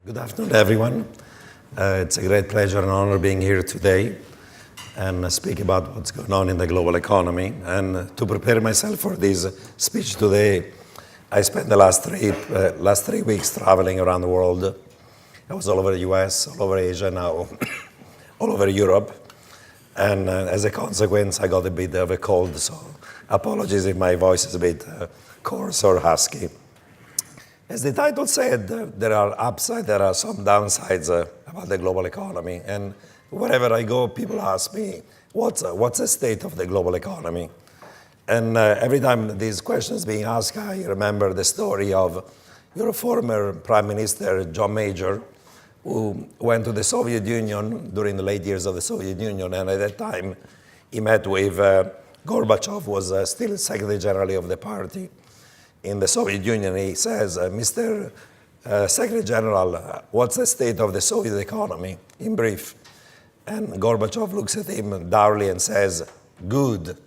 Good afternoon, everyone. It's a great pleasure and honor being here today and speak about what's going on in the global economy. And to prepare myself for this speech today, I spent the last three weeks traveling around the world. I was all over the US, all over Asia, now all over Europe. And as a consequence, I got a bit of a cold, so apologies if my voice is a bit coarse or husky. As the title said, there are upsides, there are some downsides about the global economy. And wherever I go, people ask me, what's the state of the global economy? And every time these questions being asked, I remember the story of your former Prime Minister, John Major, who went to the Soviet Union during the late years of the Soviet Union. And at that time, he met with Gorbachev, was still Secretary General of the party in the Soviet Union. He says, Mr. Secretary General, what's the state of the Soviet economy, in brief? And Gorbachev looks at him dourly and says, good.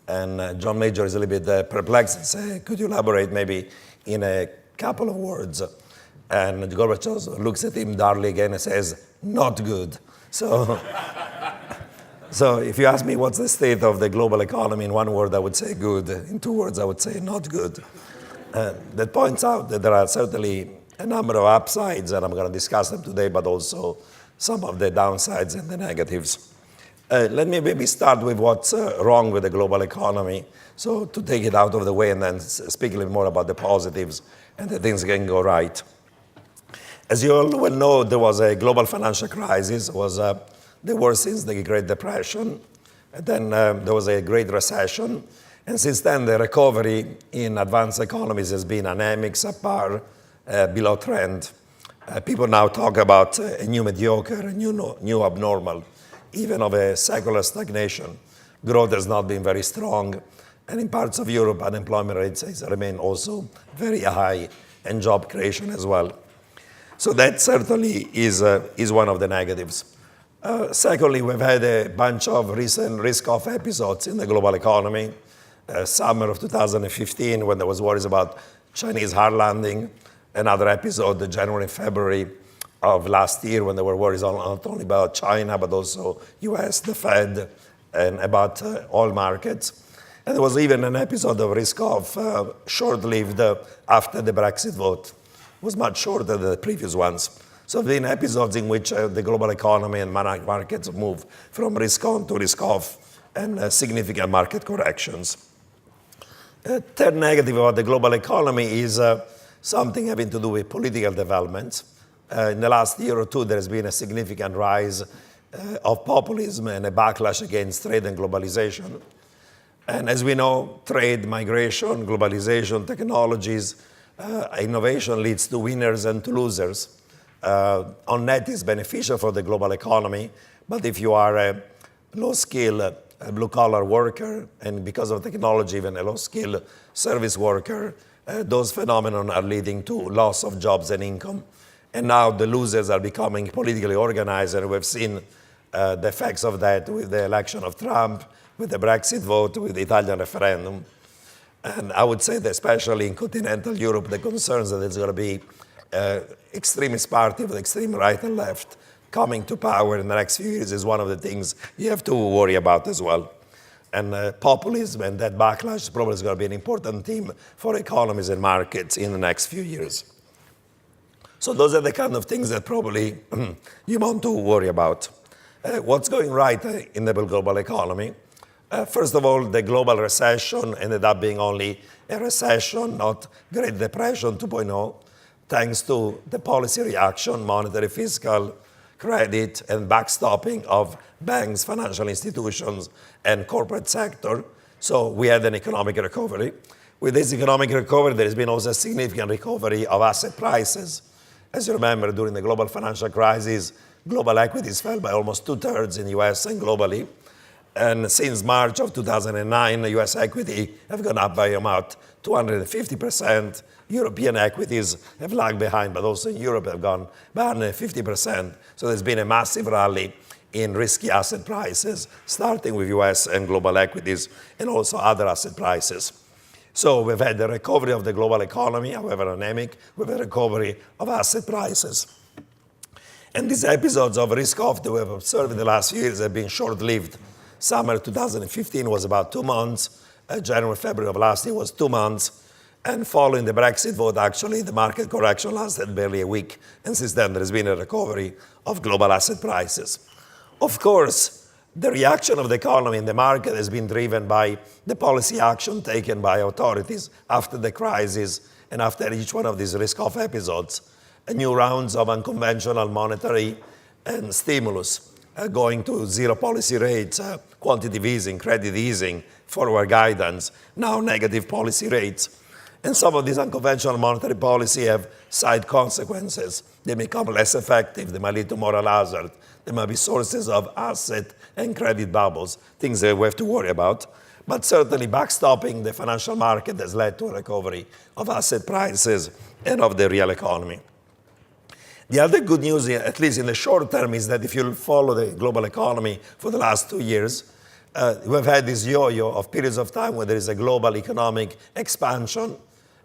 And John Major is a little bit perplexed and says, could you elaborate maybe in a couple of words? And Gorbachev looks at him dourly again and says, not good. So if you ask me what's the state of the global economy, in one word I would say good. In two words I would say not good. That points out that there are certainly a number of upsides, and I'm going to discuss them today, but also some of the downsides and the negatives. Let me maybe start with what's wrong with the global economy, so to take it out of the way and then speak a little more about the positives and the things can go right. As you all well know, there was a global financial crisis. It was the worst since the Great Depression. And then there was a Great Recession. And since then, the recovery in advanced economies has been anemic, subpar, below trend. People now talk about a new mediocre, a new abnormal, even of a secular stagnation. Growth has not been very strong. And in parts of Europe, unemployment rates remain also very high, and job creation as well. So that certainly is one of the negatives. Secondly, we've had a bunch of recent risk-off episodes in the global economy. Summer of 2015, when there was worries about Chinese hard landing. Another episode, January, February of last year, when there were worries not only about China, but also US, the Fed, and about oil markets. And there was even an episode of risk-off, short-lived after the Brexit vote. It was much shorter than the previous ones. So there have been episodes in which the global economy and markets move from risk-on to risk-off and significant market corrections. Third negative about the global economy is something having to do with political developments. In the last year or two, there has been a significant rise of populism and a backlash against trade and globalization. And as we know, trade, migration, globalization, technologies, innovation leads to winners and to losers. On net, it's beneficial for the global economy, but if you are a low-skill, blue-collar worker, and because of technology, even a low-skill service worker, those phenomena are leading to loss of jobs and income. And now the losers are becoming politically organized, and we've seen the effects of that with the election of Trump, with the Brexit vote, with the Italian referendum. And I would say that especially in continental Europe, the concerns that there's going to be extremist party with extreme right and left coming to power in the next few years is one of the things you have to worry about as well. And populism and that backlash probably is going to be an important theme for economies and markets in the next few years. So those are the kind of things that probably you want to worry about. What's going right in the global economy? First of all, the global recession ended up being only a recession, not Great Depression 2.0, thanks to the policy reaction, monetary, fiscal, credit, and backstopping of banks, financial institutions, and corporate sector. So we had an economic recovery. With this economic recovery, there has been also a significant recovery of asset prices. As you remember, during the global financial crisis, global equities fell by almost 2/3 in the US and globally. And since March of 2009, US equity have gone up by about 250%. European equities have lagged behind, but also in Europe have gone by 150%. So there's been a massive rally in risky asset prices, starting with US and global equities, and also other asset prices. So we've had the recovery of the global economy, however anemic, with a recovery of asset prices. And these episodes of risk-off that we have observed in the last few years have been short-lived. Summer 2015 was about 2 months. January, February of last year was 2 months. And following the Brexit vote, actually, the market correction lasted barely a week. And since then, there has been a recovery of global asset prices. Of course, the reaction of the economy and the market has been driven by the policy action taken by authorities after the crisis and after each one of these risk-off episodes. New rounds of unconventional monetary and stimulus, going to zero policy rates, quantitative easing, credit easing, forward guidance, now negative policy rates. And some of these unconventional monetary policy have side consequences. They become less effective. They might lead to moral hazard. They might be sources of asset and credit bubbles, things that we have to worry about. But certainly backstopping the financial market has led to a recovery of asset prices and of the real economy. The other good news, at least in the short term, is that if you follow the global economy for the last 2 years, we've had this yo-yo of periods of time where there is a global economic expansion,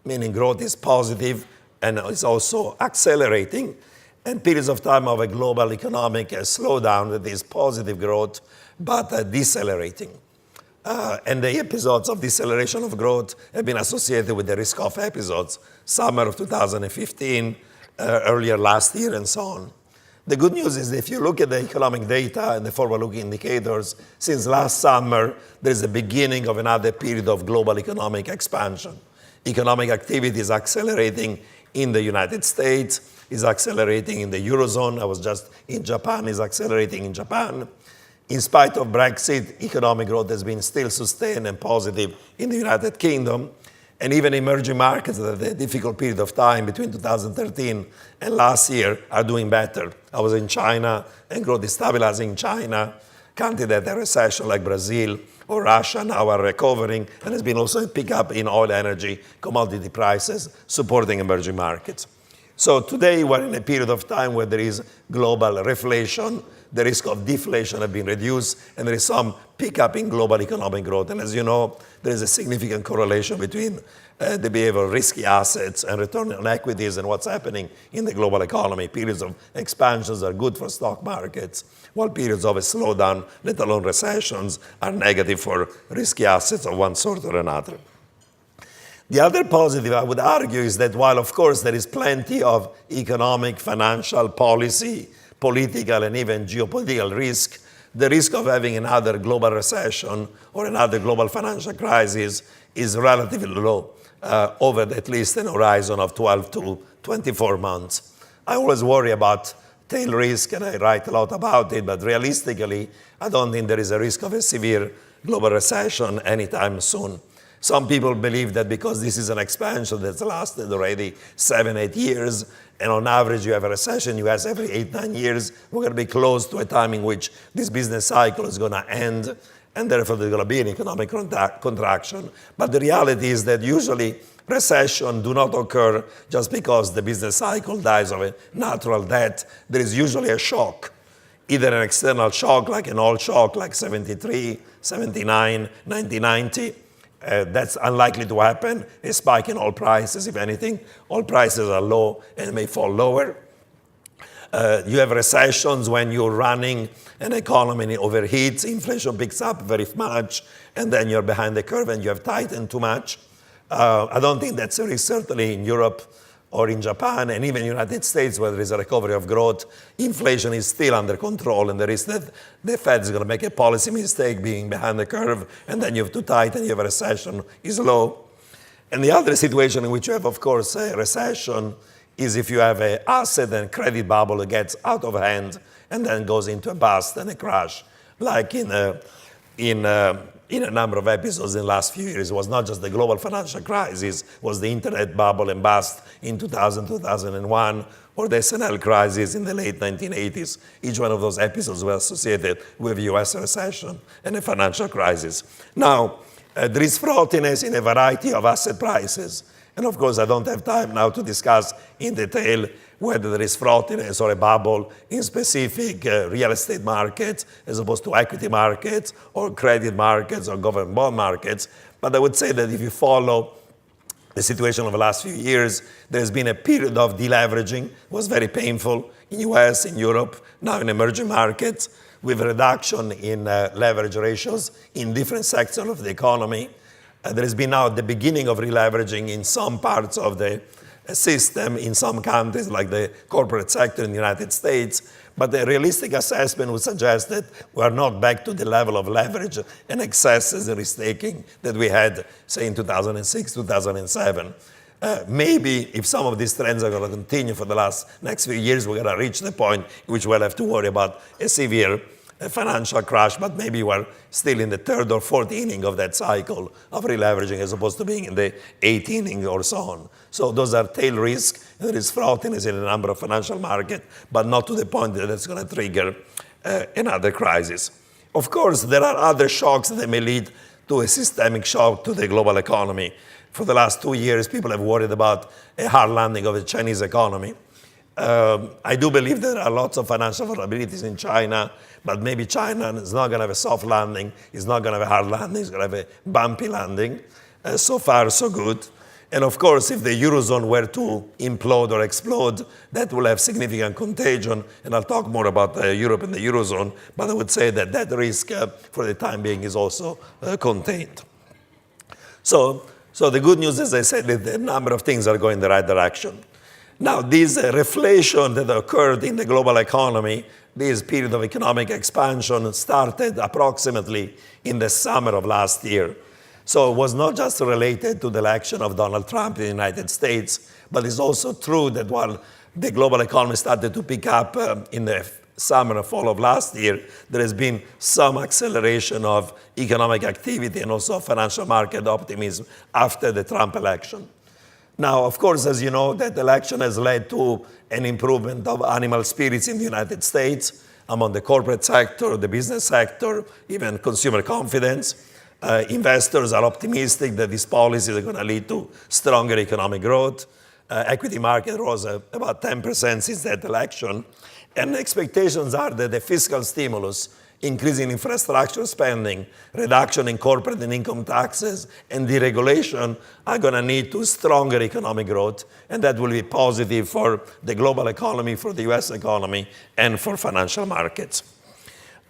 meaning growth is positive and it's also accelerating, and periods of time of a global economic slowdown that is positive growth but decelerating. And the episodes of deceleration of growth have been associated with the risk-off episodes, summer of 2015, earlier last year, and so on. The good news is that if you look at the economic data and the forward-looking indicators, since last summer, there is a beginning of another period of global economic expansion. Economic activity is accelerating in the United States, is accelerating in the Eurozone. I was just in Japan, is accelerating in Japan. In spite of Brexit, economic growth has been still sustained and positive in the United Kingdom. And even emerging markets that had a difficult period of time between 2013 and last year are doing better. I was in China, and growth is stabilizing in China. Countries that had a recession like Brazil or Russia now are recovering, and there's been also a pickup in oil, energy, commodity prices supporting emerging markets. So today we're in a period of time where there is global reflation, the risk of deflation has been reduced, and there is some pickup in global economic growth. And as you know, there is a significant correlation between the behavior of risky assets and return on equities and what's happening in the global economy. Periods of expansions are good for stock markets, while periods of a slowdown, let alone recessions, are negative for risky assets of one sort or another. The other positive, I would argue, is that while, of course, there is plenty of economic, financial, policy, political, and even geopolitical risk, the risk of having another global recession or another global financial crisis is relatively low, over at least an horizon of 12 to 24 months. I always worry about tail risk, and I write a lot about it, but realistically, I don't think there is a risk of a severe global recession anytime soon. Some people believe that because this is an expansion that's lasted already 7, 8 years, and on average you have a recession, US every 8, 9 years, we're going to be close to a time in which this business cycle is going to end, and therefore there's going to be an economic contraction. But the reality is that usually recessions do not occur just because the business cycle dies of a natural death. There is usually a shock, either an external shock like an oil shock like 73, 79, 1990. That's unlikely to happen. A spike in oil prices, if anything. Oil prices are low and may fall lower. You have recessions when you're running an economy overheats, inflation picks up very much, and then you're behind the curve and you have tightened too much. I don't think that's a risk, certainly in Europe or in Japan, and even in the United States, where there is a recovery of growth, inflation is still under control, and there is that the Fed is going to make a policy mistake being behind the curve, and then you have to tighten, you have a recession, is low. And the other situation in which you have, of course, a recession is if you have an asset and credit bubble that gets out of hand and then goes into a bust and a crash, like in a number of episodes in the last few years. It was not just the global financial crisis, it was the internet bubble and bust in 2000, 2001, or the SNL crisis in the late 1980s. Each one of those episodes were associated with US recession and a financial crisis. Now, there is frothiness in a variety of asset prices. And of course, I don't have time now to discuss in detail whether there is frothiness or a bubble in specific real estate markets as opposed to equity markets or credit markets or government bond markets. But I would say that if you follow the situation of the last few years, there's been a period of deleveraging. It was very painful in US, in Europe, now in emerging markets, with a reduction in leverage ratios in different sectors of the economy. There has been now the beginning of releveraging in some parts of the system in some countries, like the corporate sector in the United States. But the realistic assessment would suggest that we are not back to the level of leverage and excesses and risk-taking that we had, say, in 2006, 2007. Maybe if some of these trends are going to continue for the next few years, we're going to reach the point in which we'll have to worry about a severe financial crash, but maybe we're still in the third or fourth inning of that cycle of releveraging as opposed to being in the eighth inning or so on. So those are tail risks. There is frothiness in a number of financial markets, but not to the point that it's going to trigger another crisis. Of course, there are other shocks that may lead to a systemic shock to the global economy. For the last 2 years, people have worried about a hard landing of the Chinese economy. I do believe there are lots of financial vulnerabilities in China, but maybe China is not going to have a soft landing, it's not going to have a hard landing, it's going to have a bumpy landing. So far, so good. And of course, if the Eurozone were to implode or explode, that will have significant contagion. And I'll talk more about Europe and the Eurozone, but I would say that that risk, for the time being, is also contained. So the good news, as I said, is that a number of things are going in the right direction. Now, this reflation that occurred in the global economy, this period of economic expansion, started approximately in the summer of last year. So it was not just related to the election of Donald Trump in the United States, but it's also true that while the global economy started to pick up in the summer and fall of last year, there has been some acceleration of economic activity and also financial market optimism after the Trump election. Now, of course, as you know, that election has led to an improvement of animal spirits in the United States among the corporate sector, the business sector, even consumer confidence. Investors are optimistic that these policies are going to lead to stronger economic growth. Equity market rose about 10% since that election. And expectations are that the fiscal stimulus, increasing infrastructure spending, reduction in corporate and income taxes, and deregulation are going to lead to stronger economic growth, and that will be positive for the global economy, for the US economy, and for financial markets.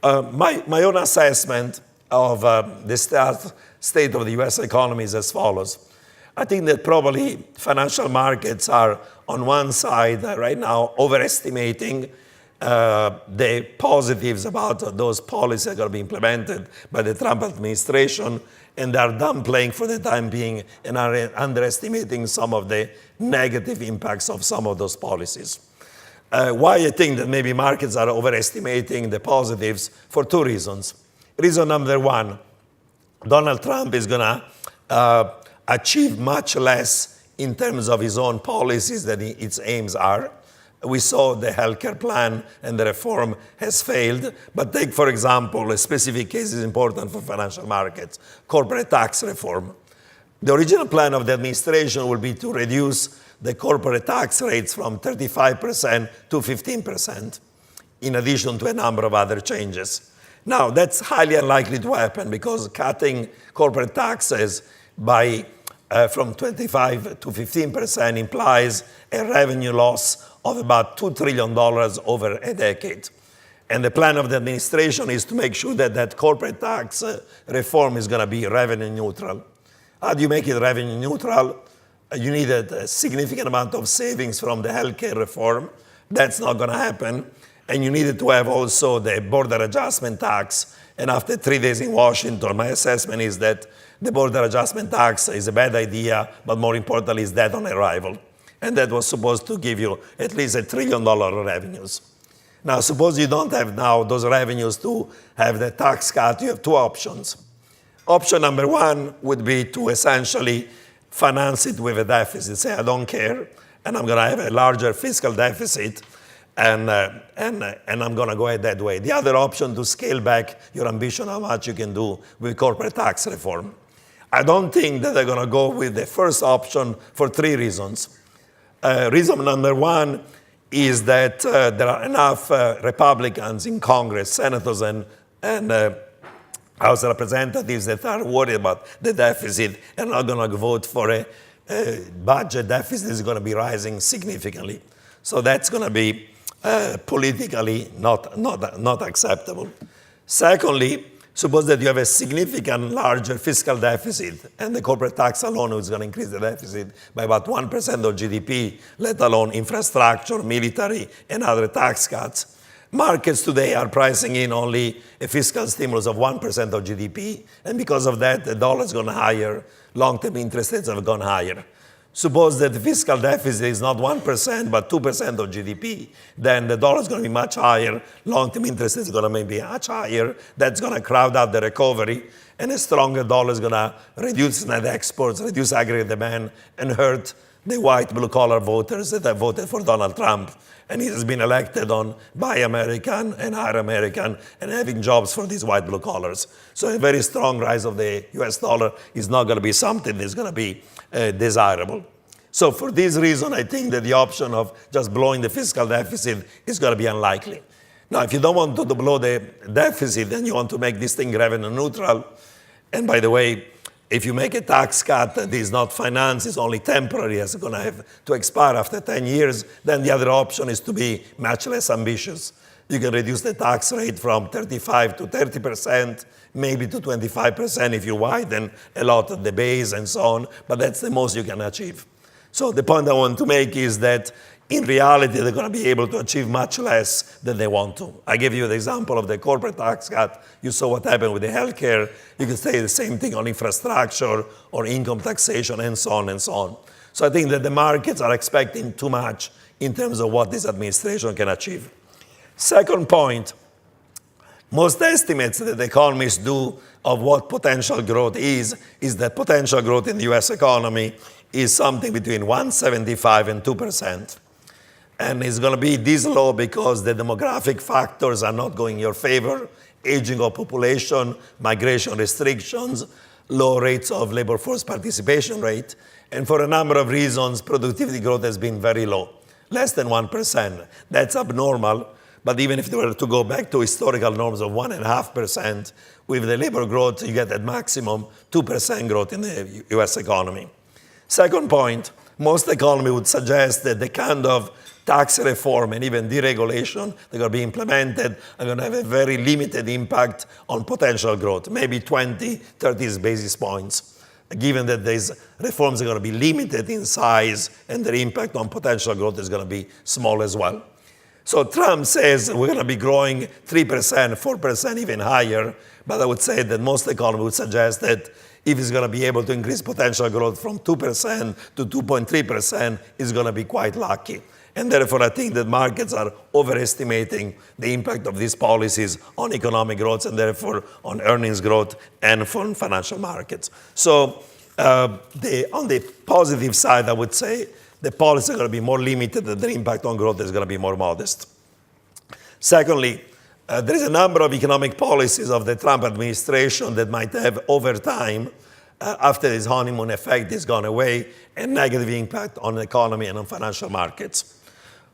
My own assessment of the state of the US economy is as follows. I think that probably financial markets are, on one side right now, overestimating the positives about those policies that are going to be implemented by the Trump administration, and they are downplaying for the time being and are underestimating some of the negative impacts of some of those policies. Why I think that maybe markets are overestimating the positives? For two reasons. Reason number one, Donald Trump is going to achieve much less in terms of his own policies than its aims are. We saw the healthcare plan and the reform has failed. But take, for example, a specific case is important for financial markets, corporate tax reform. The original plan of the administration will be to reduce the corporate tax rates from 35% to 15%, in addition to a number of other changes. Now, that's highly unlikely to happen because cutting corporate taxes by from 25 to 15% implies a revenue loss of about $2 trillion over a decade. And the plan of the administration is to make sure that that corporate tax reform is going to be revenue neutral. How do you make it revenue neutral? You need a significant amount of savings from the healthcare reform. That's not going to happen. And you needed to have also the border adjustment tax. And after 3 days in Washington, my assessment is that the border adjustment tax is a bad idea, but more importantly, is dead on arrival. And that was supposed to give you at least $1 trillion revenues. Now, suppose you don't have now those revenues to have the tax cut. You have two options. Option number one would be to essentially finance it with a deficit. Say, I don't care, and I'm going to have a larger fiscal deficit, and I'm going to go ahead that way. The other option, to scale back your ambition, how much you can do with corporate tax reform. I don't think that they're going to go with the first option for three reasons. Reason number one is that there are enough Republicans in Congress, senators and House representatives that are worried about the deficit and are going to vote for a budget deficit is going to be rising significantly. So that's going to be politically not acceptable. Secondly, suppose that you have a significant larger fiscal deficit, and the corporate tax alone is going to increase the deficit by about 1% of GDP, let alone infrastructure, military, and other tax cuts. Markets today are pricing in only a fiscal stimulus of 1% of GDP, and because of that, the dollar has gone higher, long-term interest rates have gone higher. Suppose that the fiscal deficit is not 1%, but 2% of GDP, then the dollar is going to be much higher, long-term interest is going to be much higher, that's going to crowd out the recovery, and a stronger dollar is going to reduce net exports, reduce aggregate demand, and hurt the white blue-collar voters that have voted for Donald Trump. And he has been elected on Buy American and Hire American and having jobs for these white blue collars. So a very strong rise of the US dollar is not going to be something that's going to be desirable. So for this reason, I think that the option of just blowing the fiscal deficit is going to be unlikely. Now, if you don't want to blow the deficit, then you want to make this thing revenue neutral. And by the way, if you make a tax cut that is not financed, it's only temporary, it's going to have to expire after 10 years, then the other option is to be much less ambitious. You can reduce the tax rate from 35 to 30%, maybe to 25% if you widen a lot of the base and so on, but that's the most you can achieve. So the point I want to make is that in reality, they're going to be able to achieve much less than they want to. I gave you the example of the corporate tax cut. You saw what happened with the healthcare. You can say the same thing on infrastructure or income taxation and so on and so on. So I think that the markets are expecting too much in terms of what this administration can achieve. Second point, most estimates that economists do of what potential growth is that potential growth in the US economy is something between 1.75 and 2%. And it's going to be this low because the demographic factors are not going in your favor. Aging of population, migration restrictions, low rates of labor force participation rate. And for a number of reasons, productivity growth has been very low, less than 1%. That's abnormal. But even if they were to go back to historical norms of 1.5%, with the labor growth, you get at maximum 2% growth in the US economy. Second point, most economy would suggest that the kind of tax reform and even deregulation that are going to be implemented are going to have a very limited impact on potential growth, maybe 20, 30 basis points, given that these reforms are going to be limited in size and their impact on potential growth is going to be small as well. So Trump says we're going to be growing 3%, 4%, even higher, but I would say that most economists would suggest that if he's going to be able to increase potential growth from 2% to 2.3%, he's going to be quite lucky. And therefore, I think that markets are overestimating the impact of these policies on economic growth and therefore on earnings growth and on financial markets. So on the positive side, I would say the policies are going to be more limited and the impact on growth is going to be more modest. Secondly, there is a number of economic policies of the Trump administration that might have, over time, after this honeymoon effect has gone away, a negative impact on the economy and on financial markets.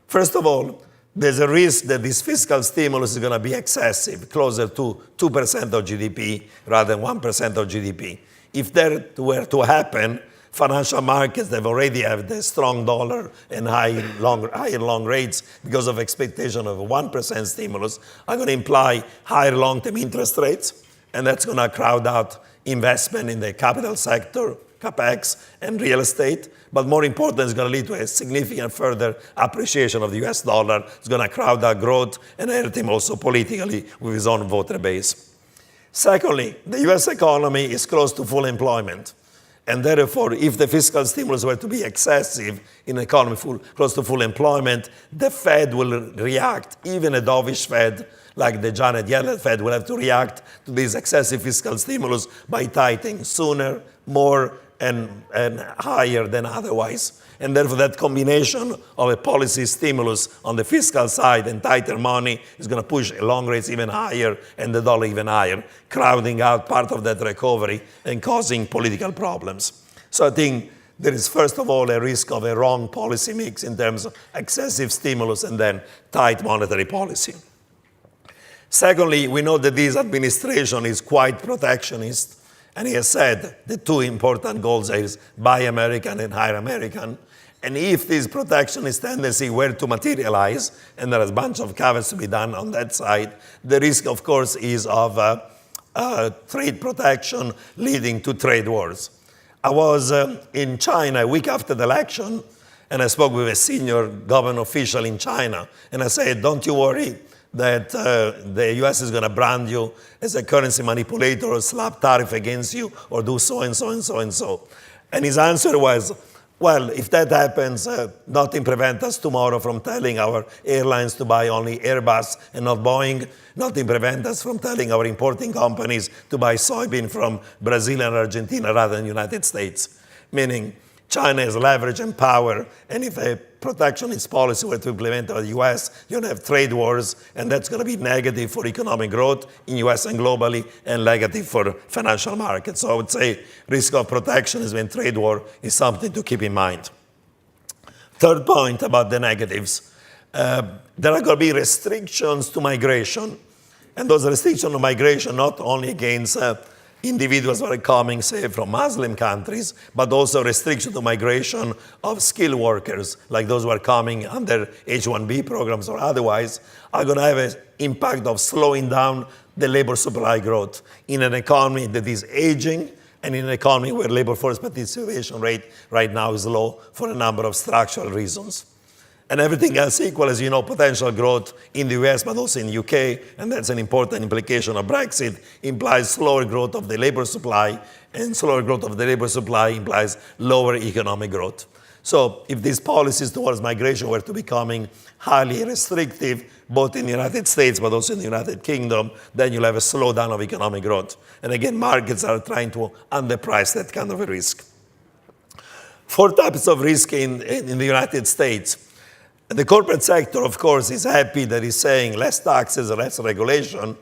First of all, there's a risk that this fiscal stimulus is going to be excessive, closer to 2% of GDP rather than 1% of GDP. If that were to happen, financial markets that already have the strong dollar and high long rates because of expectation of a 1% stimulus are going to imply higher long-term interest rates, and that's going to crowd out investment in the capital sector, capex, and real estate. But more important, it's going to lead to a significant further appreciation of the US dollar. It's going to crowd out growth and hurt him also politically with his own voter base. Secondly, the US economy is close to full employment. And therefore, if the fiscal stimulus were to be excessive in an economy close to full employment, the Fed will react. Even a dovish Fed, like the Janet Yellen Fed, will have to react to this excessive fiscal stimulus by tightening sooner, more, and higher than otherwise. And therefore, that combination of a policy stimulus on the fiscal side and tighter money is going to push long rates even higher and the dollar even higher, crowding out part of that recovery and causing political problems. So I think there is, first of all, a risk of a wrong policy mix in terms of excessive stimulus and then tight monetary policy. Secondly, we know that this administration is quite protectionist, And he has said the two important goals is Buy American and Hire American. And if this protectionist tendency were to materialize, and there's a bunch of caveats to be done on that side, the risk, of course, is of trade protection leading to trade wars. I was in China a week after the election, and I spoke with a senior government official in China, and I said, don't you worry that the US is going to brand you as a currency manipulator or slap tariff against you or do so and so and so and so. And his answer was, well, if that happens, nothing prevents us tomorrow from telling our airlines to buy only Airbus and not Boeing. Nothing prevents us from telling our importing companies to buy soybean from Brazil and Argentina rather than the United States. Meaning China has leverage and power, and if a protectionist policy were to implement by the US, you're going to have trade wars, and that's going to be negative for economic growth in US and globally, and negative for financial markets. So I would say risk of protectionism and trade war is something to keep in mind. Third point about the negatives. There are going to be restrictions to migration, and those restrictions to migration not only against individuals who are coming, say, from Muslim countries, but also restriction to migration of skilled workers, like those who are coming under H-1B programs or otherwise, are going to have an impact of slowing down the labor supply growth in an economy that is aging and in an economy where labor force participation rate right now is low for a number of structural reasons. And everything else equal, as you know, potential growth in the US, but also in the UK, and that's an important implication of Brexit, implies slower growth of the labor supply, and slower growth of the labor supply implies lower economic growth. So if these policies towards migration were to becoming highly restrictive, both in the United States, but also in the United Kingdom, then you'll have a slowdown of economic growth. And again, markets are trying to underprice that kind of a risk. Four types of risk in the United States. The corporate sector, of course, is happy that he's saying less taxes, less regulation,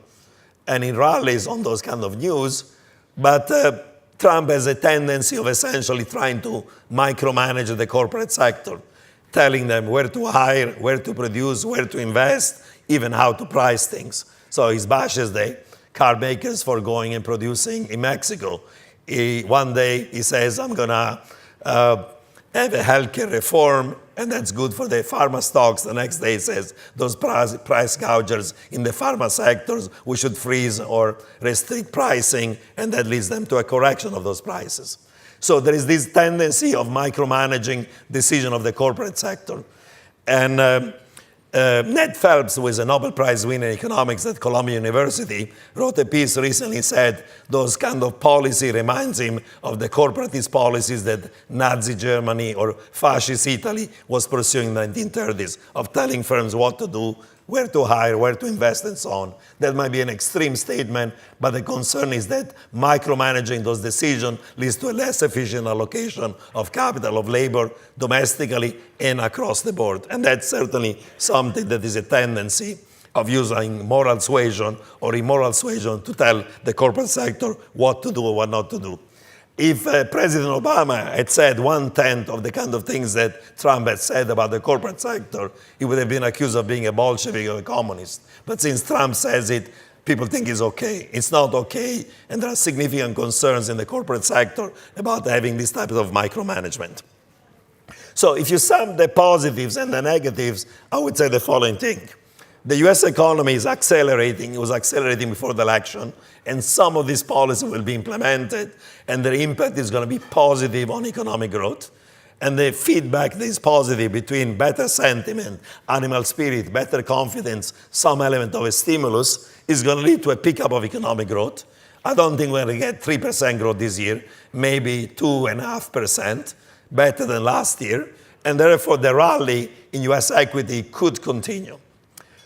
and he rallies on those kind of news. But Trump has a tendency of essentially trying to micromanage the corporate sector, telling them where to hire, where to produce, where to invest, even how to price things. So he bashes the car makers for going and producing in Mexico. One day he says, I'm going to have a healthcare reform, and that's good for the pharma stocks. The next day it says those price gougers in the pharma sectors, we should freeze or restrict pricing, and that leads them to a correction of those prices. So there is this tendency of micromanaging decision of the corporate sector. And Ned Phelps, who is a Nobel Prize winner in economics at Columbia University, wrote a piece recently, said those kind of policy reminds him of the corporatist policies that Nazi Germany or fascist Italy was pursuing in the 1930s, of telling firms what to do, where to hire, where to invest, and so on. That might be an extreme statement, but the concern is that micromanaging those decisions leads to a less efficient allocation of capital, of labor, domestically and across the board. And that's certainly something that is a tendency of using moral suasion or immoral suasion to tell the corporate sector what to do or what not to do. If President Obama had said 1/10 of the kind of things that Trump had said about the corporate sector, he would have been accused of being a Bolshevik or a communist. But since Trump says it, people think it's okay. It's not okay, and there are significant concerns in the corporate sector about having this type of micromanagement. So if you sum the positives and the negatives, I would say the following thing. The US economy is accelerating. It was accelerating before the election, and some of these policies will be implemented, and their impact is going to be positive on economic growth. And the feedback that is positive between better sentiment, animal spirit, better confidence, some element of a stimulus is going to lead to a pickup of economic growth. I don't think we're going to get 3% growth this year, maybe 2.5%, better than last year, and therefore the rally in US equity could continue.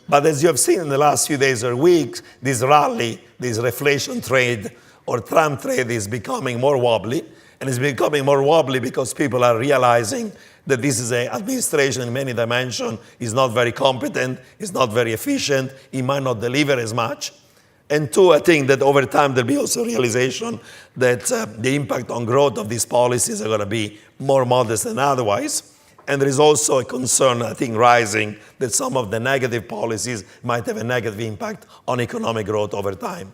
But as you have seen in the last few days or weeks, this rally, this reflation trade or Trump trade is becoming more wobbly. And it's becoming more wobbly because people are realizing that this is an administration in many dimensions, is not very competent, is not very efficient, it might not deliver as much. And two, I think that over time there'll be also realization that the impact on growth of these policies are going to be more modest than otherwise. And there is also a concern, I think, rising that some of the negative policies might have a negative impact on economic growth over time.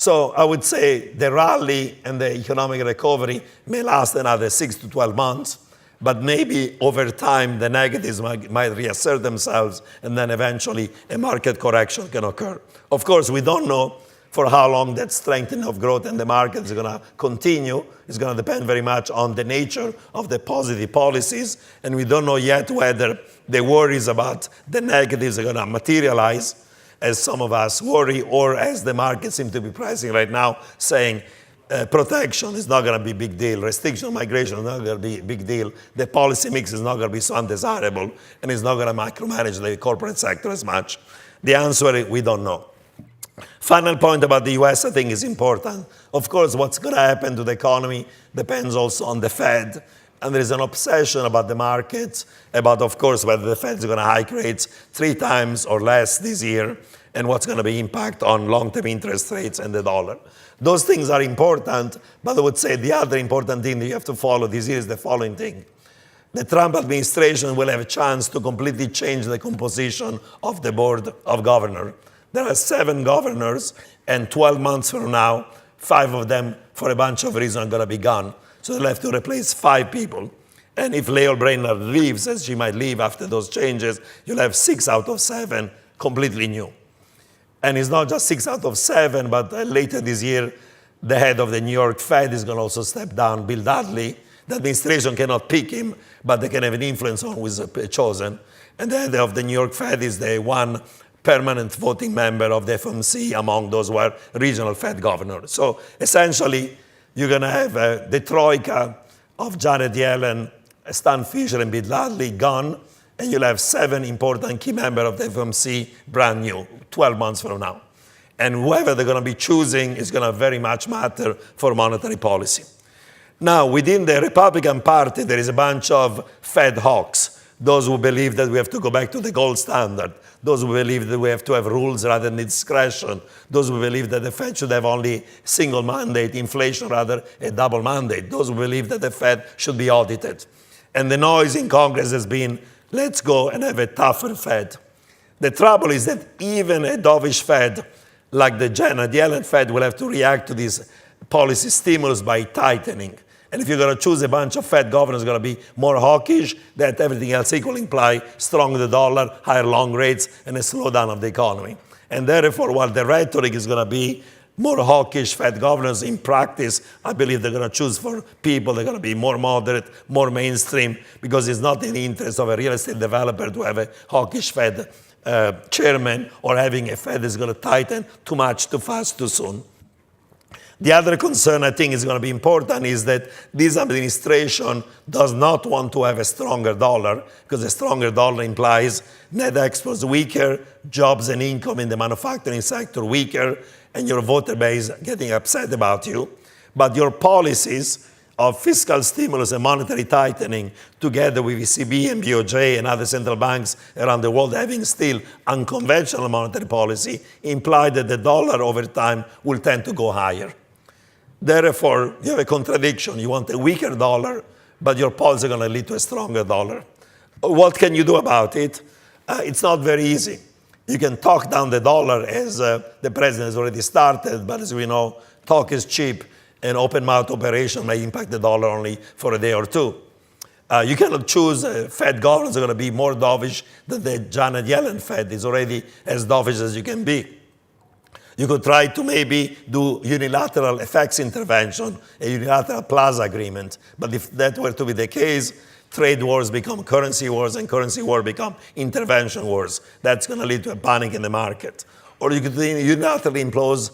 So I would say the rally and the economic recovery may last another 6 to 12 months, but maybe over time the negatives might reassert themselves, and then eventually a market correction can occur. Of course, we don't know for how long that strengthening of growth in the market is going to continue. It's going to depend very much on the nature of the positive policies, and we don't know yet whether the worries about the negatives are going to materialize, as some of us worry, or as the market seems to be pricing right now, saying protection is not going to be a big deal, restriction of migration is not going to be a big deal, the policy mix is not going to be so undesirable, and it's not going to micromanage the corporate sector as much. The answer is we don't know. Final point about the US I think is important. Of course, what's going to happen to the economy depends also on the Fed. And there is an obsession about the markets, about, of course, whether the Fed is going to hike rates 3 times or less this year, and what's going to be impact on long-term interest rates and the dollar. Those things are important, but I would say the other important thing that you have to follow this year is the following thing. The Trump administration will have a chance to completely change the composition of the Board of Governors. There are 7 governors, and 12 months from now, 5 of them, for a bunch of reasons, are going to be gone. So they'll have to replace 5 people. And if Lael Brainerd leaves, as she might leave after those changes, you'll have 6 out of 7 completely new. And it's not just 6 out of 7, but later this year, the head of the New York Fed is going to also step down, Bill Dudley. The administration cannot pick him, but they can have an influence on who is chosen. And the head of the New York Fed is the one permanent voting member of the FOMC among those who are regional Fed governors. So essentially, you're going to have the troika of Janet Yellen, Stan Fischer, and Bill Dudley gone, and you'll have 7 important key members of the FOMC brand new, 12 months from now. And whoever they're going to be choosing is going to very much matter for monetary policy. Now, within the Republican Party, there is a bunch of Fed hawks, those who believe that we have to go back to the gold standard, those who believe that we have to have rules rather than discretion, those who believe that the Fed should have only single mandate, inflation rather a double mandate, those who believe that the Fed should be audited. And the noise in Congress has been, let's go and have a tougher Fed. The trouble is that even a dovish Fed, like the Janet Yellen Fed, will have to react to this policy stimulus by tightening. And if you're going to choose a bunch of Fed governors going to be more hawkish, that everything else equal imply stronger the dollar, higher long rates, and a slowdown of the economy. And therefore, while the rhetoric is going to be more hawkish Fed governors, in practice, I believe they're going to choose for people that are going to be more moderate, more mainstream, because it's not in the interest of a real estate developer to have a hawkish Fed chairman, or having a Fed that's going to tighten too much, too fast, too soon. The other concern I think is going to be important is that this administration does not want to have a stronger dollar, because a stronger dollar implies net exports weaker, jobs and income in the manufacturing sector weaker, and your voter base getting upset about you. But your policies of fiscal stimulus and monetary tightening, together with ECB and BOJ and other central banks around the world having still unconventional monetary policy, imply that the dollar over time will tend to go higher. Therefore, you have a contradiction. You want a weaker dollar, but your policies are going to lead to a stronger dollar. What can you do about it? It's not very easy. You can talk down the dollar, as the president has already started, but as we know, talk is cheap, and open mouth operation may impact the dollar only for a day or two. You cannot choose Fed governors are going to be more dovish than the Janet Yellen Fed is already as dovish as you can be. You could try to maybe do unilateral FX intervention, a unilateral plaza agreement. But if that were to be the case, trade wars become currency wars, and currency wars become intervention wars. That's going to lead to a panic in the market. Or you could unilaterally impose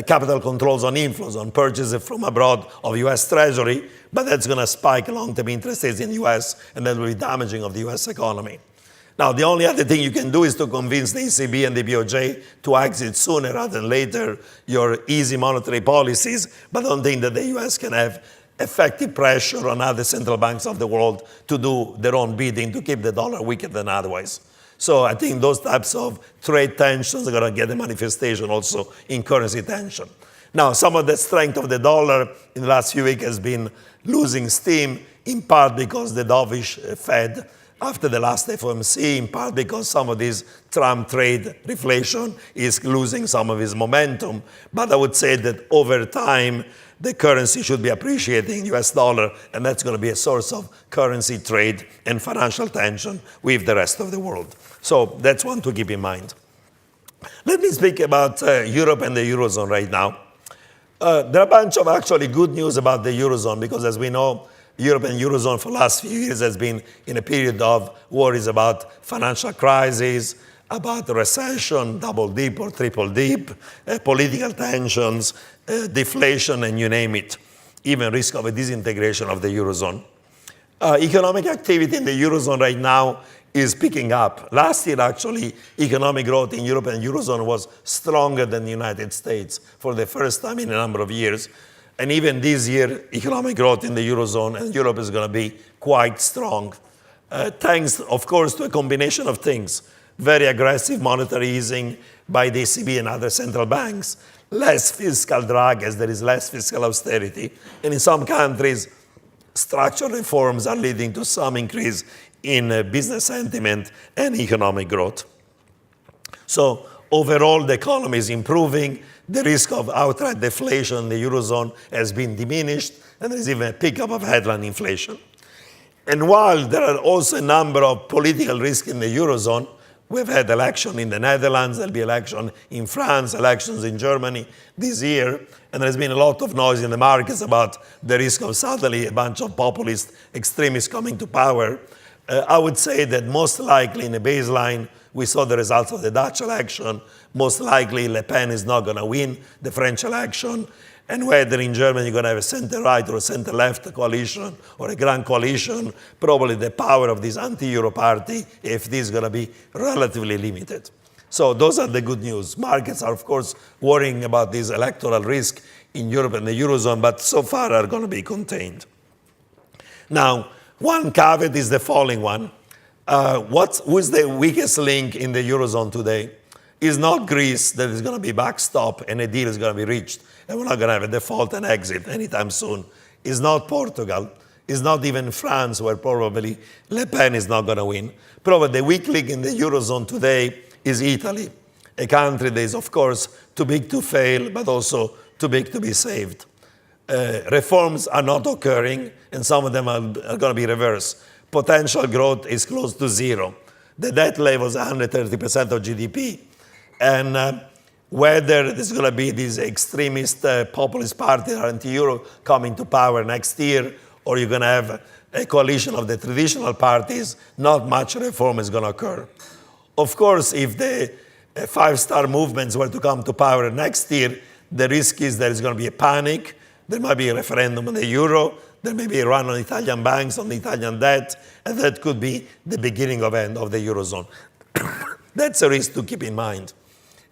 capital controls on inflows, on purchases from abroad of U.S. Treasury, but that's going to spike long-term interest rates in the U.S., and that will be damaging of the U.S. economy. Now, the only other thing you can do is to convince the ECB and the BOJ to exit sooner rather than later your easy monetary policies, but I don't think that the U.S. can have effective pressure on other central banks of the world to do their own bidding to keep the dollar weaker than otherwise. So I think those types of trade tensions are going to get a manifestation also in currency tension. Now, some of the strength of the dollar in the last few weeks has been losing steam, in part because the dovish Fed after the last FOMC, in part because some of this Trump trade reflation is losing some of its momentum. But I would say that over time, the currency should be appreciating US dollar, and that's going to be a source of currency trade and financial tension with the rest of the world. So that's one to keep in mind. Let me speak about Europe and the Eurozone right now. There are a bunch of actually good news about the Eurozone, because as we know, Europe and Eurozone for the last few years has been in a period of worries about financial crisis, about recession, double dip or triple dip, political tensions, deflation, and you name it, even risk of a disintegration of the Eurozone. Economic activity in the Eurozone right now is picking up. Last year, actually, economic growth in Europe and Eurozone was stronger than the United States for the first time in a number of years. And even this year, economic growth in the Eurozone and Europe is going to be quite strong. Thanks, of course, to a combination of things. Very aggressive monetary easing by the ECB and other central banks, less fiscal drag as there is less fiscal austerity. And in some countries, structural reforms are leading to some increase in business sentiment and economic growth. So overall, the economy is improving. The risk of outright deflation in the Eurozone has been diminished, and there is even a pickup of headline inflation. And while there are also a number of political risks in the Eurozone, we've had election in the Netherlands, there'll be election in France, elections in Germany this year, and there's been a lot of noise in the markets about the risk of suddenly a bunch of populist extremists coming to power. I would say that most likely in a baseline, we saw the results of the Dutch election. Most likely Le Pen is not going to win the French election. And whether in Germany you're going to have a center-right or a center-left coalition or a grand coalition, probably the power of this anti-Euro party, if this is going to be relatively limited. So those are the good news. Markets are, of course, worrying about this electoral risk in Europe and the Eurozone, but so far are going to be contained. Now, one caveat is the following one. Who is the weakest link in the Eurozone today? It's not Greece that is going to be backstop and a deal is going to be reached, and we're not going to have a default and exit anytime soon. It's not Portugal. It's not even France, where probably Le Pen is not going to win. Probably the weak link in the Eurozone today is Italy, a country that is, of course, too big to fail, but also too big to be saved. Reforms are not occurring, and some of them are going to be reversed. Potential growth is close to zero. The debt level is 130% of GDP. And whether there's going to be this extremist populist party or anti-Euro coming to power next year, or you're going to have a coalition of the traditional parties, not much reform is going to occur. Of course, if the five-star movements were to come to power next year, the risk is there is going to be a panic. There might be a referendum on the euro. There may be a run on Italian banks, on the Italian debt, and that could be the beginning of end of the Eurozone. That's a risk to keep in mind.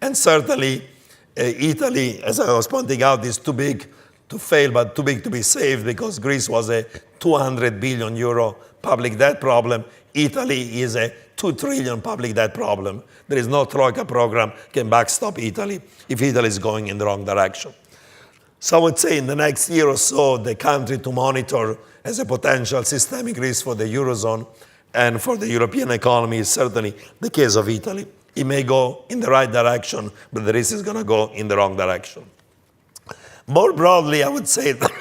And certainly, Italy, as I was pointing out, is too big to fail, but too big to be saved, because Greece was a 200 billion euro public debt problem. Italy is a 2 trillion public debt problem. There is no Troika program can backstop Italy if Italy is going in the wrong direction. So I would say in the next year or so, the country to monitor as a potential systemic risk for the Eurozone and for the European economy is certainly the case of Italy. It may go in the right direction, but the risk is going to go in the wrong direction. More broadly, I would say that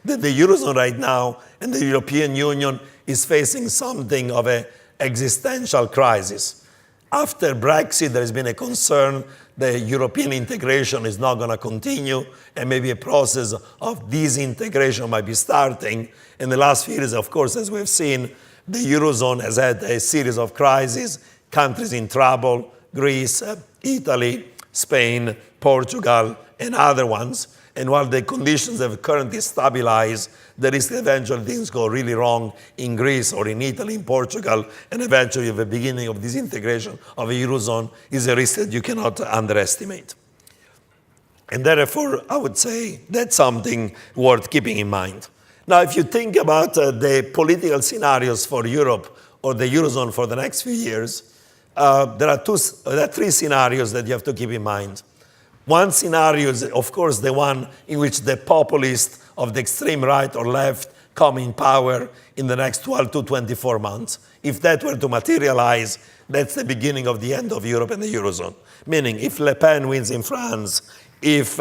the Eurozone right now and the European Union is facing something of an existential crisis. After Brexit, there has been a concern the European integration is not going to continue, and maybe a process of disintegration might be starting. In the last few years, of course, as we've seen, the Eurozone has had a series of crises, countries in trouble, Greece, Italy, Spain, Portugal, and other ones. And while the conditions have currently stabilized, there is eventually things go really wrong in Greece or in Italy, in Portugal, and eventually the beginning of disintegration of a Eurozone is a risk that you cannot underestimate. And therefore, I would say that's something worth keeping in mind. Now, if you think about the political scenarios for Europe or the Eurozone for the next few years, there are three scenarios that you have to keep in mind. One scenario is, of course, the one in which the populists of the extreme right or left come in power in the next 12 to 24 months. If that were to materialize, that's the beginning of the end of Europe and the Eurozone. Meaning, if Le Pen wins in France, if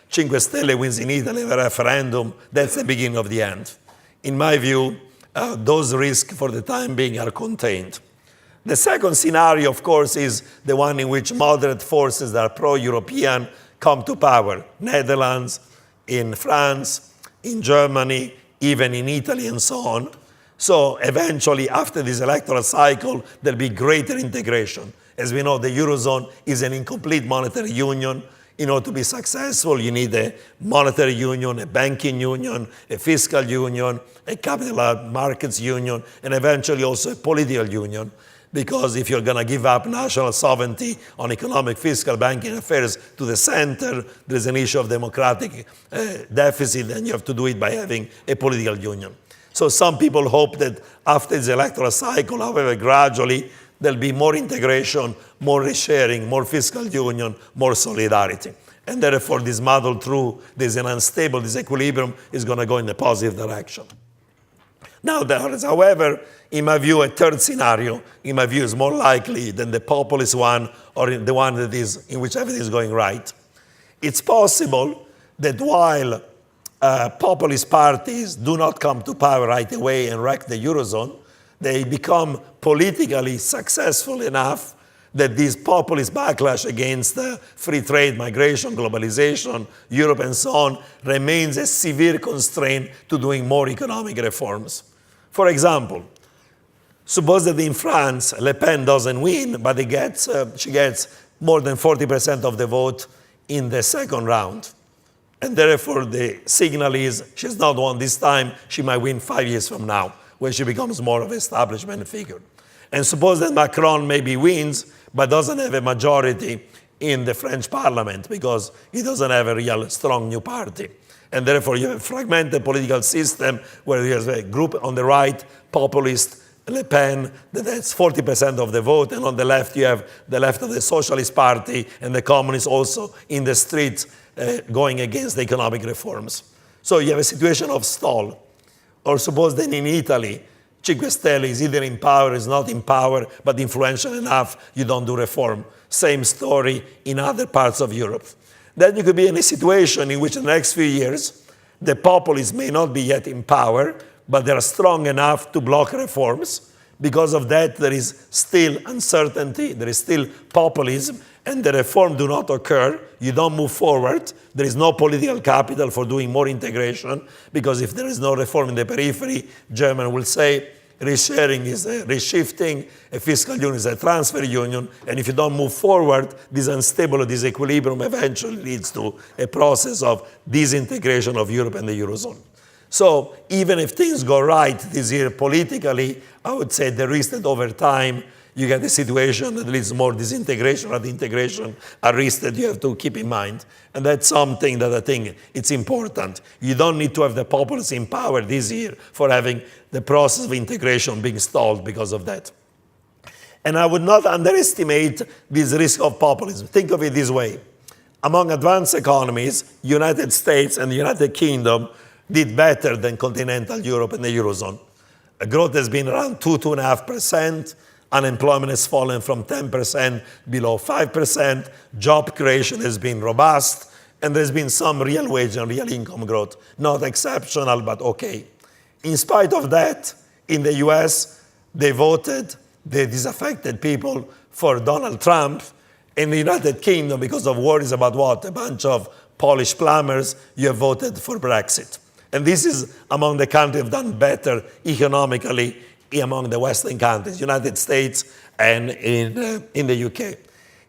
Cinque Stelle wins in Italy in a referendum, that's the beginning of the end. In my view, those risks for the time being are contained. The second scenario, of course, is the one in which moderate forces that are pro-European come to power. Netherlands, in France, in Germany, even in Italy, and so on. So eventually, after this electoral cycle, there'll be greater integration. As we know, the Eurozone is an incomplete monetary union. In order to be successful, you need a monetary union, a banking union, a fiscal union, a capital markets union, and eventually also a political union. Because if you're going to give up national sovereignty on economic, fiscal, banking affairs to the center, there's an issue of democratic deficit, and you have to do it by having a political union. So some people hope that after this electoral cycle, however gradually, there'll be more integration, more resharing, more fiscal union, more solidarity. And therefore, this model through this unstable disequilibrium is going to go in the positive direction. Now, there is, however, in my view, a third scenario, in my view, is more likely than the populist one or the one that is in which everything is going right. It's possible that while populist parties do not come to power right away and wreck the Eurozone, they become politically successful enough that this populist backlash against free trade, migration, globalization, Europe, and so on, remains a severe constraint to doing more economic reforms. For example, suppose that in France, Le Pen doesn't win, but she gets more than 40% of the vote in the second round. And therefore, the signal is she's not won this time, she might win 5 years from now, when she becomes more of an establishment figure. And suppose that Macron maybe wins, but doesn't have a majority in the French parliament because he doesn't have a real strong new party. And therefore, you have a fragmented political system where you have a group on the right, populist, Le Pen, that's 40% of the vote, and on the left you have the left of the Socialist Party and the communists also in the streets going against the economic reforms. So you have a situation of stall. Or suppose that in Italy, Cinque Stelle is either in power, is not in power, but influential enough, you don't do reform. Same story in other parts of Europe. Then you could be in a situation in which in the next few years, the populists may not be yet in power, but they are strong enough to block reforms. Because of that, there is still uncertainty, there is still populism, and the reforms do not occur. You don't move forward. There is no political capital for doing more integration, because if there is no reform in the periphery, Germany will say resharing is a reshifting, a fiscal union is a transfer union, and if you don't move forward, this unstable disequilibrium eventually leads to a process of disintegration of Europe and the Eurozone. So even if things go right this year politically, I would say the risk that over time you get a situation that leads more disintegration or integration, a risk that you have to keep in mind. And that's something that I think it's important. You don't need to have the populists in power this year for having the process of integration being stalled because of that. And I would not underestimate this risk of populism. Think of it this way. Among advanced economies, United States and the United Kingdom did better than continental Europe and the Eurozone. Growth has been around 2.5%. Unemployment has fallen from 10% below 5%. Job creation has been robust. And there's been some real wage and real income growth. Not exceptional, but okay. In spite of that, in the US, they voted, the disaffected people, for Donald Trump. In the United Kingdom, because of worries about what? A bunch of Polish plumbers, you have voted for Brexit. And this is among the countries that have done better economically among the Western countries, United States and in the UK.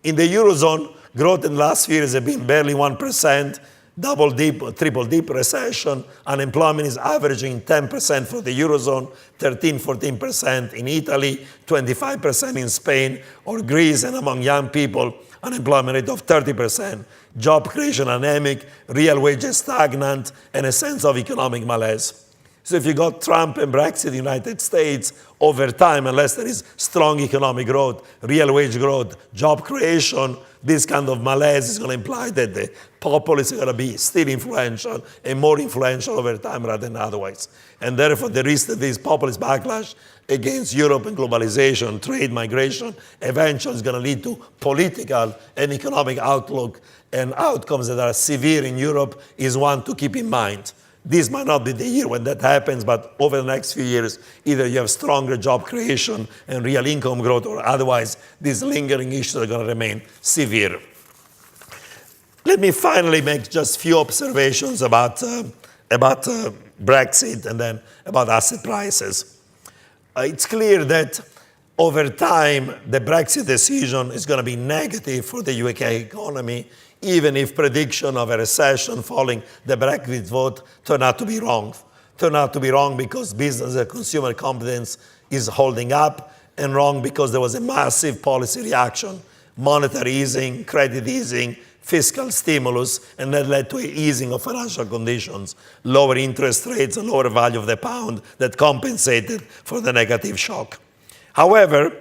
In the Eurozone, growth in the last few years has been barely 1%, double dip, triple dip recession. Unemployment is averaging 10% for the Eurozone, 14% in Italy, 25% in Spain or Greece, and among young people, unemployment rate of 30%. Job creation anemic, real wages stagnant, and a sense of economic malaise. So if you got Trump and Brexit in the United States, over time, unless there is strong economic growth, real wage growth, job creation, this kind of malaise is going to imply that the populists are going to be still influential and more influential over time rather than otherwise. And therefore, the risk that this populist backlash against Europe and globalization, trade, migration, eventually is going to lead to political and economic outlook and outcomes that are severe in Europe is one to keep in mind. This might not be the year when that happens, but over the next few years, either you have stronger job creation and real income growth, or otherwise, these lingering issues are going to remain severe. Let me finally make just a few observations about Brexit and then about asset prices. It's clear that over time, the Brexit decision is going to be negative for the UK economy, even if prediction of a recession following the Brexit vote turn out to be wrong. Turn out to be wrong because business and consumer confidence is holding up, and wrong because there was a massive policy reaction, monetary easing, credit easing, fiscal stimulus, and that led to an easing of financial conditions, lower interest rates, and lower value of the pound that compensated for the negative shock. However,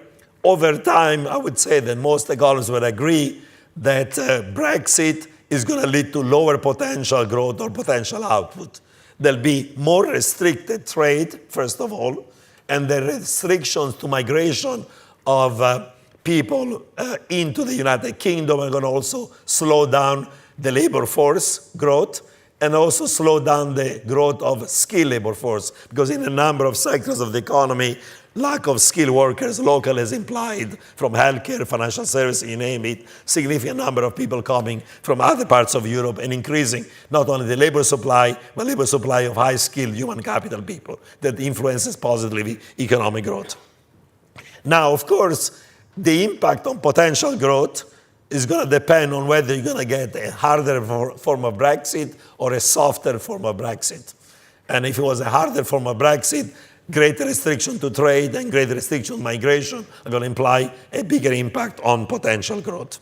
over time, I would say that most economists would agree that Brexit is going to lead to lower potential growth or potential output. There'll be more restricted trade, first of all, and the restrictions to migration of people into the United Kingdom are going to also slow down the labor force growth and also slow down the growth of skilled labor force, because in a number of sectors of the economy, lack of skilled workers local is implied from healthcare, financial services, you name it, significant number of people coming from other parts of Europe and increasing not only the labor supply, but labor supply of high-skilled human capital people that influences positively economic growth. Now, of course, the impact on potential growth is going to depend on whether you're going to get a harder form of Brexit or a softer form of Brexit. And if it was a harder form of Brexit, greater restriction to trade and greater restriction to migration are going to imply a bigger impact on potential growth.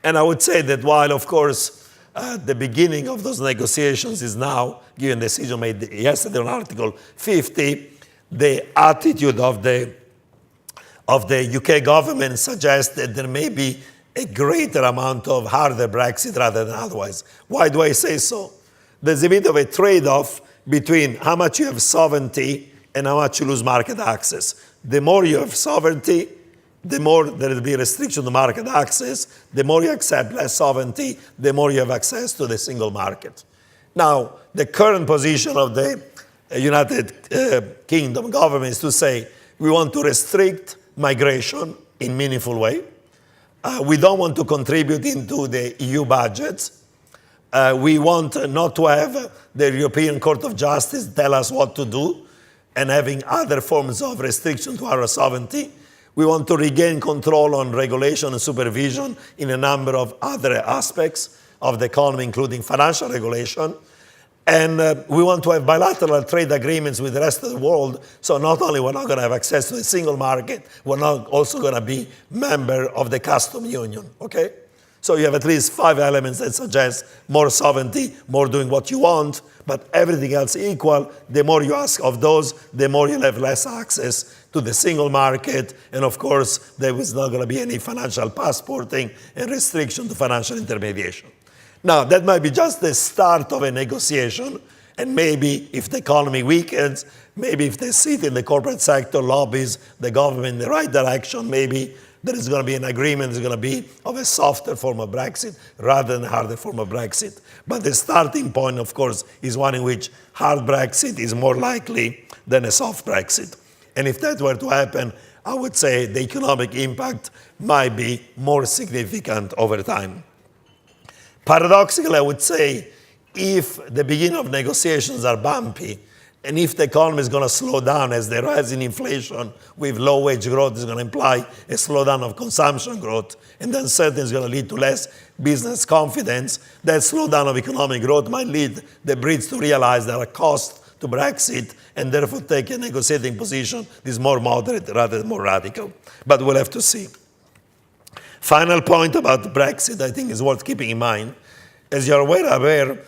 And I would say that while, of course, the beginning of those negotiations is now, given the decision made yesterday on Article 50, the attitude of the UK government suggests that there may be a greater amount of harder Brexit rather than otherwise. Why do I say so? There's a bit of a trade-off between how much you have sovereignty and how much you lose market access. The more you have sovereignty, the more there will be restriction to market access. The more you accept less sovereignty, the more you have access to the single market. Now, the current position of the United Kingdom government is to say, we want to restrict migration in meaningful way. We don't want to contribute into the EU budget. We want not to have the European Court of Justice tell us what to do and having other forms of restriction to our sovereignty. We want to regain control on regulation and supervision in a number of other aspects of the economy, including financial regulation. And we want to have bilateral trade agreements with the rest of the world. So not only we're not going to have access to the single market, we're not also going to be member of the custom union, okay? So you have at least 5 elements that suggest more sovereignty, more doing what you want, but everything else equal, the more you ask of those, the more you'll have less access to the single market. And of course, there is not going to be any financial passporting and restriction to financial intermediation. Now, that might be just the start of a negotiation, and maybe if the economy weakens, maybe if the seat in the corporate sector lobbies the government in the right direction, maybe there is going to be an agreement that's going to be of a softer form of Brexit rather than a harder form of Brexit. But the starting point, of course, is one in which hard Brexit is more likely than a soft Brexit. And if that were to happen, I would say the economic impact might be more significant over time. Paradoxically, I would say if the beginning of negotiations are bumpy, and if the economy is going to slow down as the rise in inflation with low wage growth is going to imply a slowdown of consumption growth, and then certainly is going to lead to less business confidence, that slowdown of economic growth might lead the Brits to realize there are costs to Brexit and therefore take a negotiating position that is more moderate rather than more radical. But we'll have to see. Final point about Brexit, I think, is worth keeping in mind. As you're aware,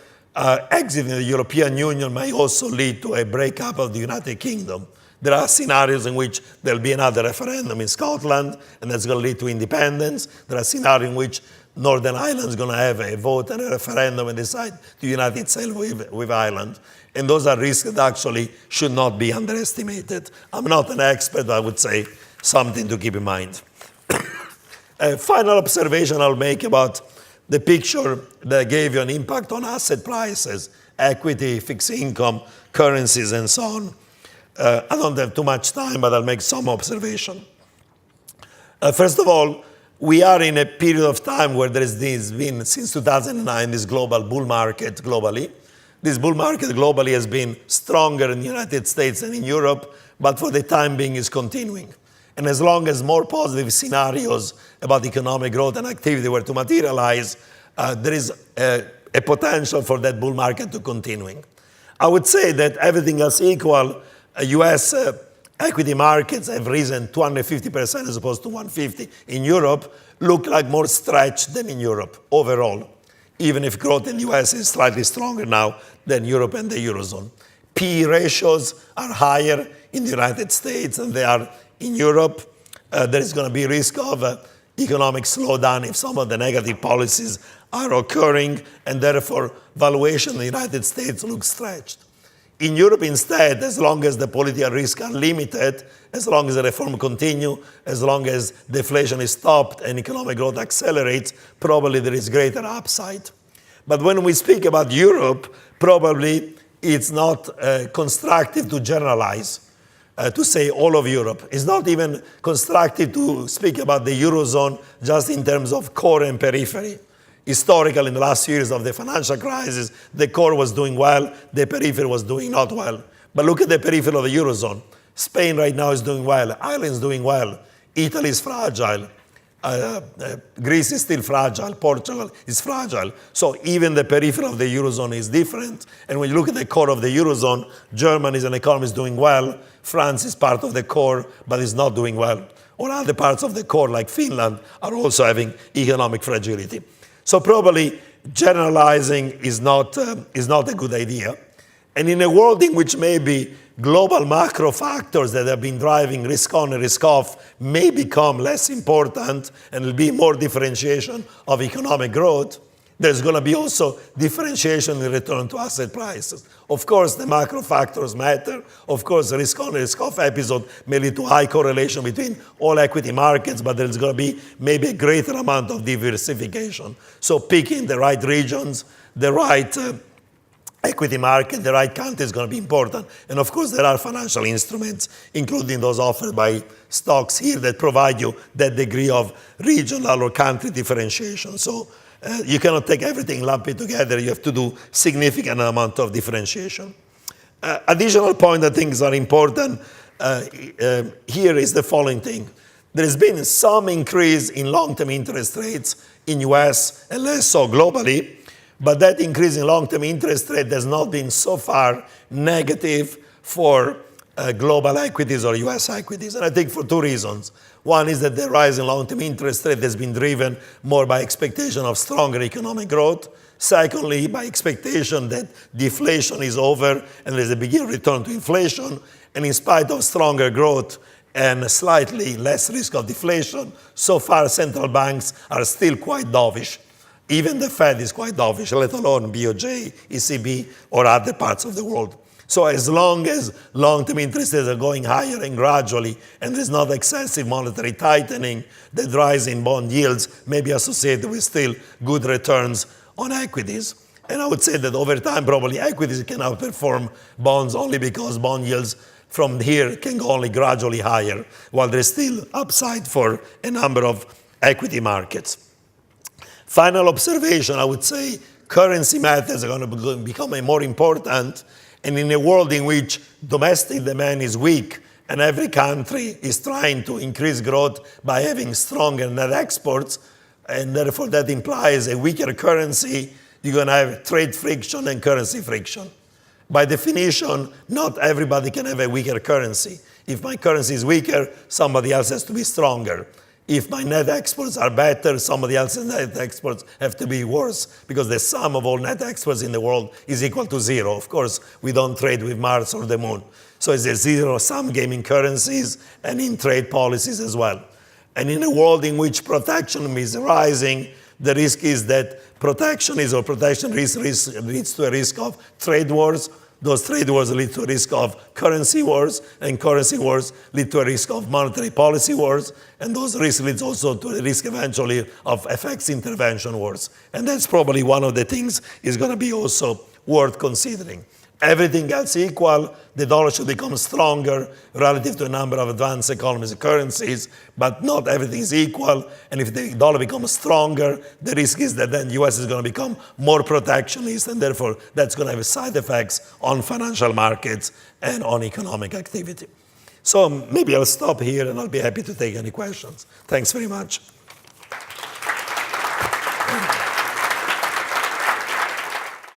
exiting the European Union may also lead to a breakup of the United Kingdom. There are scenarios in which there'll be another referendum in Scotland, and that's going to lead to independence. There are scenarios in which Northern Ireland is going to have a vote and a referendum and decide to unite itself with Ireland. And those are risks that actually should not be underestimated. I'm not an expert, but I would say something to keep in mind. A final observation I'll make about the picture that gave you an impact on asset prices, equity, fixed income, currencies, and so on. I don't have too much time, but I'll make some observation. First of all, we are in a period of time where there has been, since 2009, this global bull market globally. This bull market globally has been stronger in the United States than in Europe, but for the time being is continuing. And as long as more positive scenarios about economic growth and activity were to materialize, there is a potential for that bull market to continuing. I would say that everything else equal, US equity markets have risen 250% as opposed to 150 in Europe, look like more stretched than in Europe overall, even if growth in the US is slightly stronger now than Europe and the Eurozone. PE ratios are higher in the United States than they are in Europe. There is going to be risk of economic slowdown if some of the negative policies are occurring, and therefore valuation in the United States looks stretched. In Europe, instead, as long as the political risks are limited, as long as the reform continue, as long as deflation is stopped and economic growth accelerates, probably there is greater upside. But when we speak about Europe, probably it's not constructive to generalize, to say all of Europe. It's not even constructive to speak about the Eurozone just in terms of core and periphery. Historically, in the last years of the financial crisis, the core was doing well, the periphery was doing not well. But look at the periphery of the Eurozone. Spain right now is doing well, Ireland is doing well, Italy is fragile, Greece is still fragile, Portugal is fragile. So even the periphery of the Eurozone is different. And when you look at the core of the Eurozone, Germany as an economy is doing well, France is part of the core, but is not doing well. Or other parts of the core, like Finland, are also having economic fragility. So probably generalizing is not a good idea. And in a world in which maybe global macro factors that have been driving risk on and risk off may become less important and will be more differentiation of economic growth, there's going to be also differentiation in return to asset prices. Of course, the macro factors matter. Of course, the risk on and risk off episode may lead to high correlation between all equity markets, but there's going to be maybe a greater amount of diversification. So picking the right regions, the right equity market, the right country is going to be important. And of course, there are financial instruments, including those offered by Stoxx here, that provide you that degree of regional or country differentiation. So you cannot take everything, lump it together. You have to do significant amount of differentiation. Additional point I think is very important here is the following thing. There has been some increase in long-term interest rates in US and less so globally, but that increase in long-term interest rate has not been so far negative for global equities or US equities, and I think for two reasons. One is that the rise in long-term interest rate has been driven more by expectation of stronger economic growth. Secondly, by expectation that deflation is over and there's a begin return to inflation. And in spite of stronger growth and slightly less risk of deflation, so far central banks are still quite dovish. Even the Fed is quite dovish, let alone BOJ, ECB, or other parts of the world. So as long as long-term interest rates are going higher and gradually, and there's not excessive monetary tightening, the rise in bond yields may be associated with still good returns on equities. And I would say that over time, probably equities can outperform bonds only because bond yields from here can go only gradually higher, while there's still upside for a number of equity markets. Final observation, I would say currency matters are going to become more important. And in a world in which domestic demand is weak and every country is trying to increase growth by having stronger net exports, and therefore that implies a weaker currency, you're going to have trade friction and currency friction. By definition, not everybody can have a weaker currency. If my currency is weaker, somebody else has to be stronger. If my net exports are better, somebody else's net exports have to be worse, because the sum of all net exports in the world is equal to zero. Of course, we don't trade with Mars or the moon. So it's a zero-sum game in currencies and in trade policies as well. And in a world in which protectionism is rising, The risk is that protectionism or protection risk leads to a risk of trade wars. Those trade wars lead to a risk of currency wars, and currency wars lead to a risk of monetary policy wars, and those risks lead also to a risk eventually of FX intervention wars. And that's probably one of the things is going to be also worth considering. Everything else equal, the dollar should become stronger relative to a number of advanced economies and currencies, but not everything is equal. And if the dollar becomes stronger, the risk is that then the US is going to become more protectionist, and therefore that's going to have side effects on financial markets and on economic activity. So maybe I'll stop here, and I'll be happy to take any questions. Thanks very much.